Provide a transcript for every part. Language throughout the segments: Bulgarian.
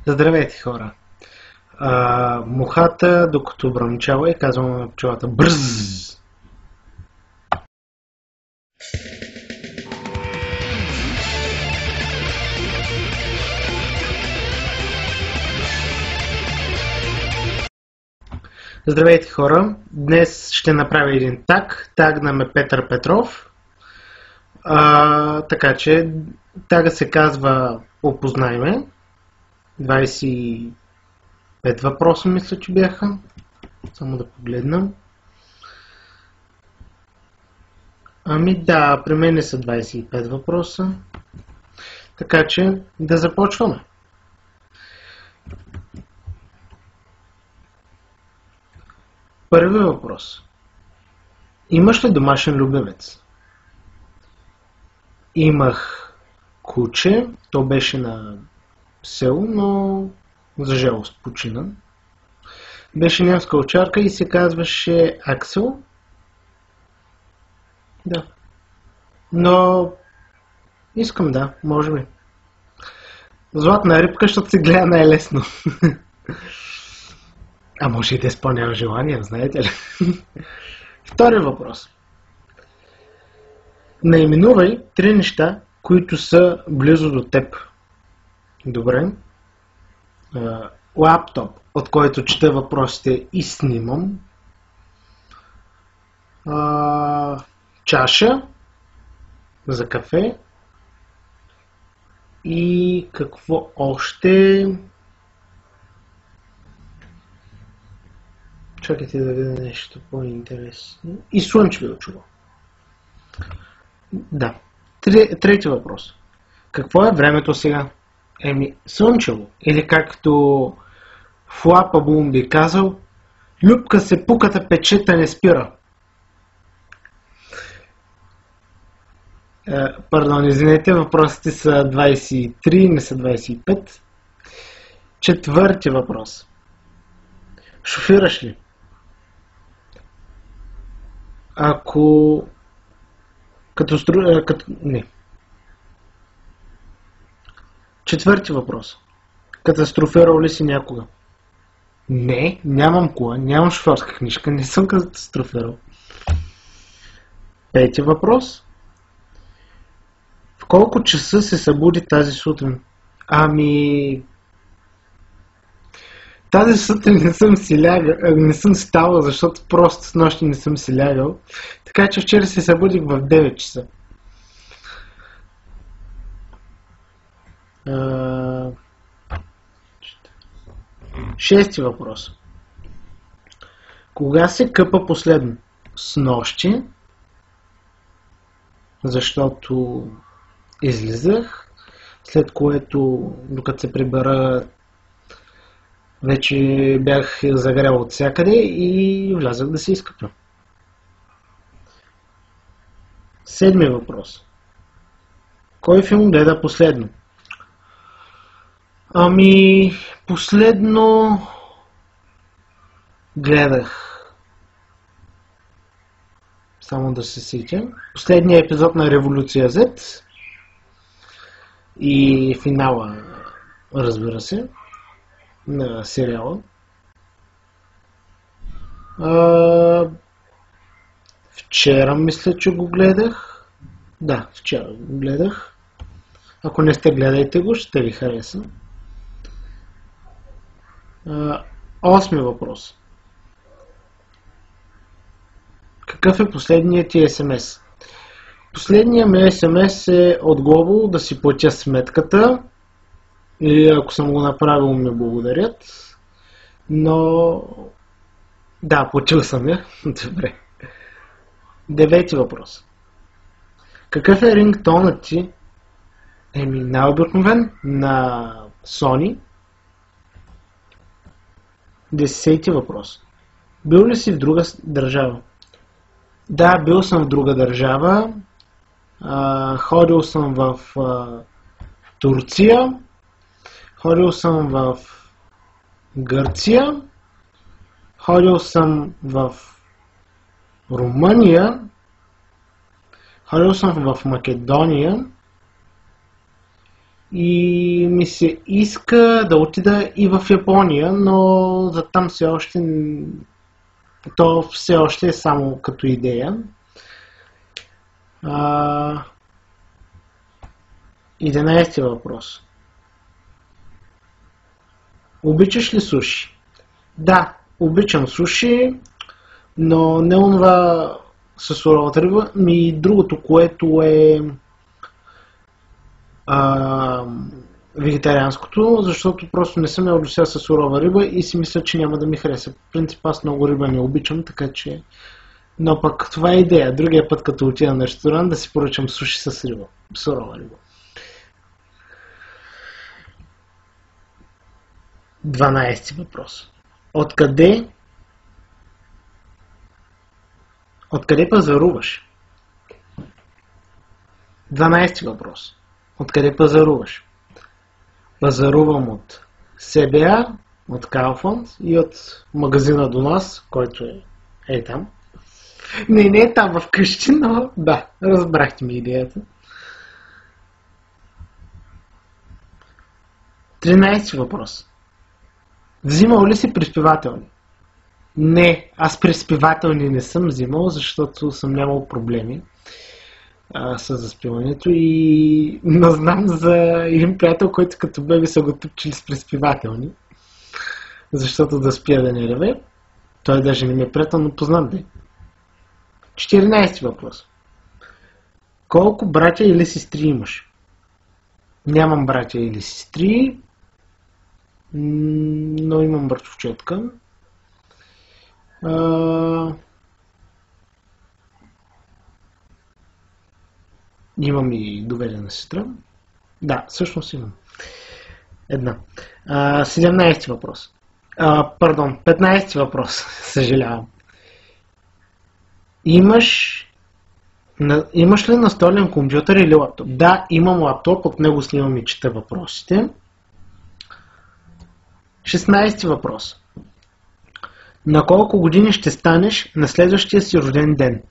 Здравейте, хора! Мухата, докато бръмчава, и казвам на пчелата бръзз. Здравейте, хора! Днес ще направя един таг. Тагна ме Петър Петров. Така че тага се казва "Опознай ме". 25 въпроса мисля, че бяха. Само да погледна. Ами да, при мен са 25 въпроса. Така че да започваме. Първи въпрос. Имаш ли домашен любимец? Имах куче, то беше на село, но за жалост почина. Беше немска овчарка и се казваше Аксел. Да. Но искам, да, може би. Златна рибка, защото се гледа най-лесно. А може и да изпълнява желания, знаете ли? Втори въпрос. Наименувай 3 неща, които са близо до теб. Добре. Лаптоп, от който чета въпросите и снимам. Чаша за кафе. И какво още? Чакайте да видя нещо по-интересно. И слънчеви очила. Да. Трети въпрос. Какво е времето сега? Слънчево. Или както Флапа Бум би казал, любка се пуката, печета не спира. Пардон, извинете, въпросите са 23, не са 25. Четвърти въпрос. Шофираш ли? Ако... Не. Четвърти въпрос. Катастрофирал ли си някога? Не, нямам кола, нямам шофьорска книжка, не съм катастрофирал. Пети въпрос. В колко часа се събуди тази сутрин? Тази сутрин не съм ставал, защото просто с нощи не съм си лягал. Така че вчера се събудих в 9 часа. Шести въпрос. Кога се къпа последно? Снощи, защото излизах, след което, докато се прибера, вече бях загрял от всякъде и влязах да се изкъпя. Седми въпрос. Кой филм гледа последно? Последно гледах, само да се сетя, последния епизод на Революция Z и финала, разбира се, на сериала. Вчера мисля, че го гледах. Да, вчера го гледах. Ако не сте, гледайте го, ще ви хареса. Осми въпрос. Какъв е последният ти SMS? Последният ми SMS е от Global да си платя сметката. Или ако съм го направил, ми благодарят. Но... да, платил съм я. Добре. Девети въпрос. Какъв е рингтонът ти? Най-обикновен на Sony. Десети въпрос. Бил ли си в друга държава? Да, бил съм в друга държава. Ходил съм в Турция. Ходил съм в Гърция. Ходил съм в Румъния. Ходил съм в Македония. И ми се иска да отида и в Япония, но за там то все още е само като идея. 11 въпрос. Обичаш ли суши? Да, обичам суши, но не онова със суровата риба, и другото, което е вегетарианското, защото просто не съм ял досега със сурова риба и си мисля, че няма да ми хареса. В принцип аз много риба не обичам, така че... Но пък това е идея. Другия път, като отида на ресторант, да си поръчам суши с риба. Сурова риба. 12 въпрос. Откъде пазаруваш? 12 въпрос. Откъде пазаруваш? Пазарувам от СБА, от Kaufland и от магазина до нас, който е там. Не е там вкъщи, но да, разбрахте ми идеята. 13 въпрос. Взимал ли си приспивателни? Не, аз приспивателни не съм взимал, защото съм нямал проблеми с заспиването и не знам за един приятел, който като беби са го тъпчили с приспивателни, защото да спия да не реве. Той даже не ми е приятел, но познат да. 14 въпрос. Колко братя или сестри имаш? Нямам братя или сестри, но имам братовчетка. Имам и доведена сестра. Да, всъщност имам. Една. 17 въпрос. 15 въпрос. Съжалявам. Имаш ли настолен компютър или лаптоп? Да, имам лаптоп, от него снимам и чета въпросите. 16 въпрос. На колко години ще станеш на следващия си рожден ден?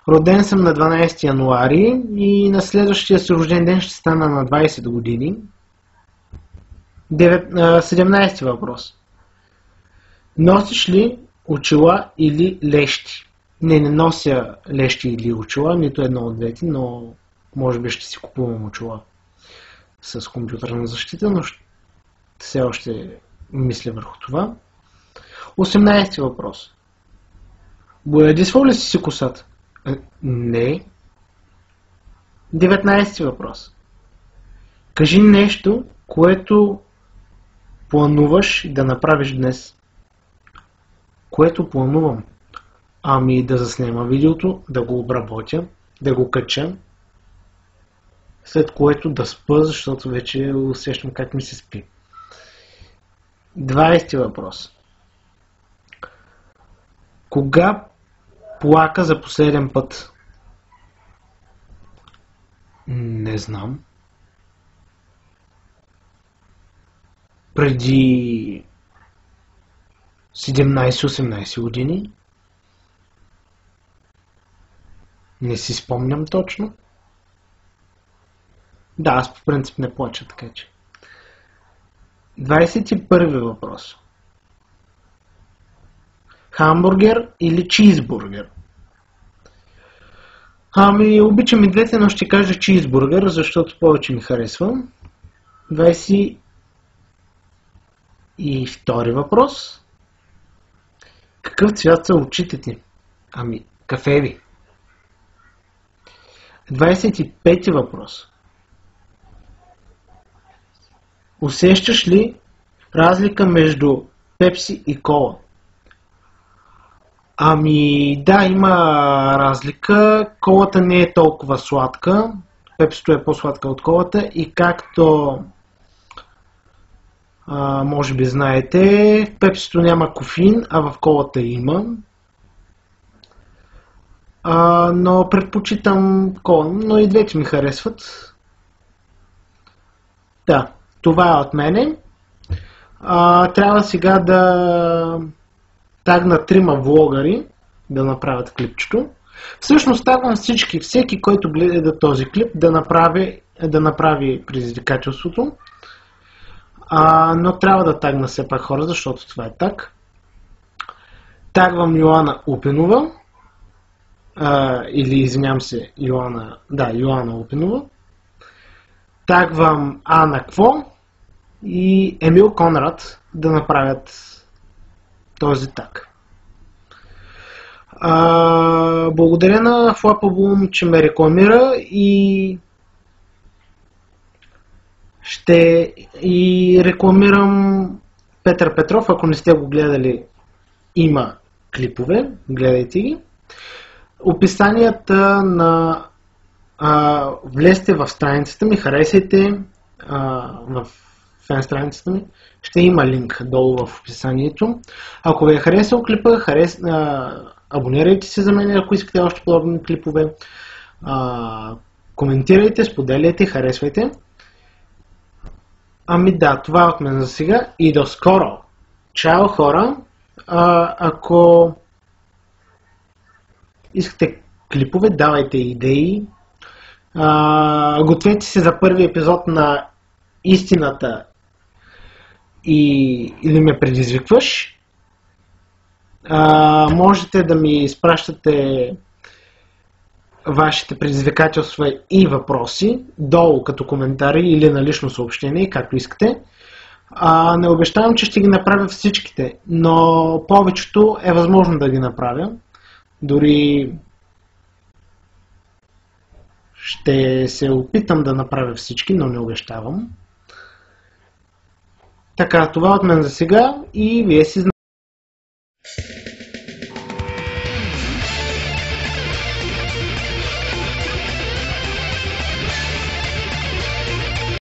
Роден съм на 12 януари и на следващия си рожден ден ще стана на 20 години. 17 въпрос. Носиш ли очила или лещи? Не нося лещи или очила, нито едно от двете, но може би ще си купувам очила с компютърна защита, но все още мисля върху това. 18 въпрос. Боядисвал ли си косата? Не. 19 въпрос. Кажи нещо, което плануваш да направиш днес. Което планувам? Ами да заснема видеото, да го обработя, да го кача, след което да спа, защото вече усещам как ми се спи. 20 въпрос. Кога плака за последен път? Не знам. Преди 17-18 години. Не си спомням точно. Да, аз по принцип не плача, така че. 21 въпрос. Хамбургер или чизбургер? Ами, обичам и двете, но ще кажа чизбургер, защото повече ми харесва. 22 въпрос. Какъв цвят са очите ти? Ами, кафеви. 25 въпрос. Усещаш ли разлика между пепси и кола? Ами да, има разлика. Колата не е толкова сладка. Пепсито е по-сладка от колата и както може би знаете, в пепсито няма кофеин, а в колата има. Но предпочитам кола, но и двете ми харесват. Да, това е от мене. Трябва сега да тагна 3 влогари да направят клипчето. Всъщност тагвам всеки, който гледа този клип, да направи да направи предизвикателството. Но трябва да тагна все пак хора, защото това е так. Тагвам Йоана Упенова. Или извинявам се, Йоана Упенова. Тагвам Ана Кво и Емил Конрад да направят този таг. Благодаря на Flapabloom, че ме рекламира и ще и рекламирам Петър Петров. Ако не сте го гледали, има клипове, гледайте ги. Описанията на влезте в страницата ми, харесайте в фен страницата ми, ще има линк долу в описанието. Ако ви е харесал клипа, абонирайте се за мен, ако искате още подобни клипове. Коментирайте, споделяйте, харесвайте. Това от мен за сега и до скоро. Чао, хора! Ако искате клипове, давайте идеи. Гответе се за първи епизод на Истината или ме предизвикваш. Можете да ми изпращате вашите предизвикателства и въпроси долу като коментари или на лично съобщение, както искате. Не обещавам, че ще ги направя всичките, но повечето е възможно да ги направя. Дори ще се опитам да направя всички, но не обещавам. Така, това от мен за сега и вие си знаете.